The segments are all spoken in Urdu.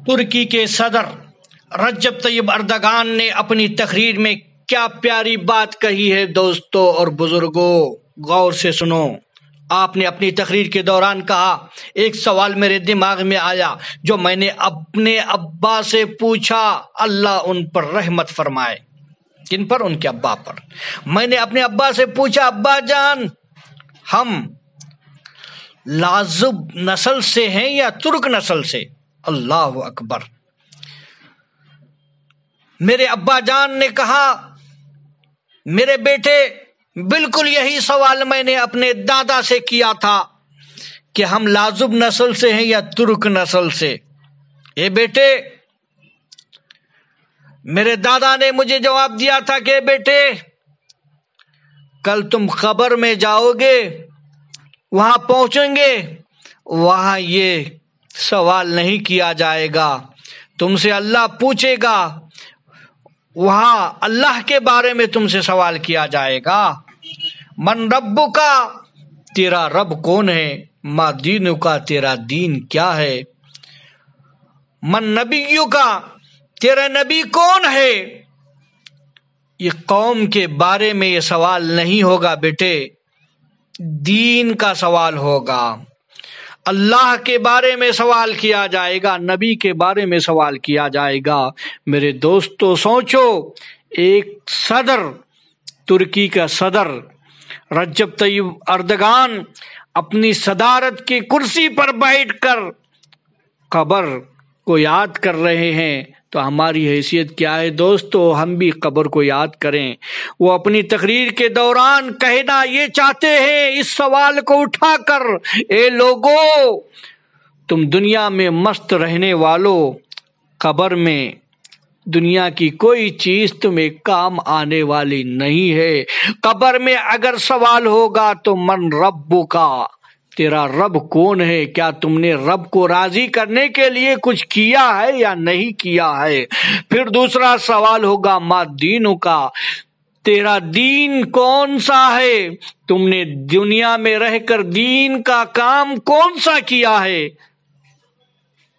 ترکی کے صدر رجب طیب اردگان نے اپنی تقریر میں کیا پیاری بات کہی ہے دوستو اور بزرگوں، غور سے سنو۔ آپ نے اپنی تقریر کے دوران کہا، ایک سوال میرے دماغ میں آیا جو میں نے اپنے ابا سے پوچھا، اللہ ان پر رحمت فرمائے۔ کن پر؟ ان کے ابا پر۔ میں نے اپنے ابا سے پوچھا، ابا جان ہم لازب نسل سے ہیں یا ترک نسل سے؟ اللہ اکبر۔ میرے ابا جان نے کہا، میرے بیٹے بالکل یہی سوال میں نے اپنے دادا سے کیا تھا کہ ہم لازب نسل سے ہیں یا ترک نسل سے۔ اے بیٹے، میرے دادا نے مجھے جواب دیا تھا کہ بیٹے کل تم قبر میں جاؤ گے، وہاں پہنچیں گے، وہاں یہ سوال نہیں کیا جائے گا، تم سے اللہ پوچھے گا، وہاں اللہ کے بارے میں تم سے سوال کیا جائے گا۔ من ربک، تیرا رب کون ہے؟ ما دینک، تیرا دین کیا ہے؟ من نبیک، تیرا نبی کون ہے؟ یہ قوم کے بارے میں یہ سوال نہیں ہوگا بیٹے، دین کا سوال ہوگا، اللہ کے بارے میں سوال کیا جائے گا، نبی کے بارے میں سوال کیا جائے گا۔ میرے دوستو سوچو، ایک صدر، ترکی کا صدر رجب طیب اردگان اپنی صدارت کی کرسی پر بیٹھ کر قبر کو یاد کر رہے ہیں، تو ہماری حیثیت کیا ہے دوستو؟ ہم بھی قبر کو یاد کریں۔ وہ اپنی تقریر کے دوران کہنا یہ چاہتے ہیں اس سوال کو اٹھا کر، اے لوگو تم دنیا میں مست رہنے والو، قبر میں دنیا کی کوئی چیز تمہیں کام آنے والی نہیں ہے۔ قبر میں اگر سوال ہوگا تو من ربک، تیرا رب کون ہے؟ کیا تم نے رب کو راضی کرنے کے لیے کچھ کیا ہے یا نہیں کیا ہے؟ پھر دوسرا سوال ہوگا ما دینک، تیرا دین کون سا ہے؟ تم نے دنیا میں رہ کر دین کا کام کون سا کیا ہے؟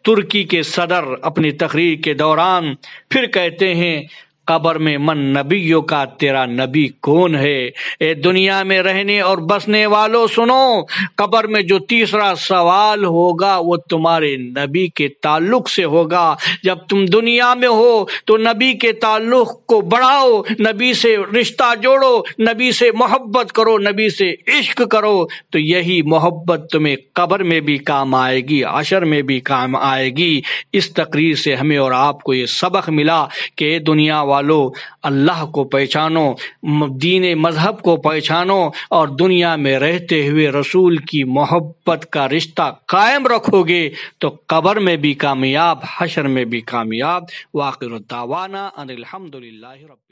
ترکی کے صدر اپنی تقریر کے دوران پھر کہتے ہیں قبر میں من نبیوں کا، تیرا نبی کون ہے؟ اے دنیا میں رہنے اور بسنے والوں سنو، قبر میں جو تیسرا سوال ہوگا وہ تمہارے نبی کے تعلق سے ہوگا۔ جب تم دنیا میں ہو تو نبی کے تعلق کو بڑھاؤ، نبی سے رشتہ جوڑو، نبی سے محبت کرو، نبی سے عشق کرو، تو یہی محبت تمہیں قبر میں بھی کام آئے گی، حشر میں بھی کام آئے گی۔ اس تقریر سے ہمیں اور آپ کو یہ سبق ملا کہ دنیا والو اللہ کو پہچانو، دین مذہب کو پہچانو، اور دنیا میں رہتے ہوئے رسول کی محبت کا رشتہ قائم رکھو گے تو قبر میں بھی کامیاب، حشر میں بھی کامیاب۔ وآخر دعوانا ان الحمد للہ رب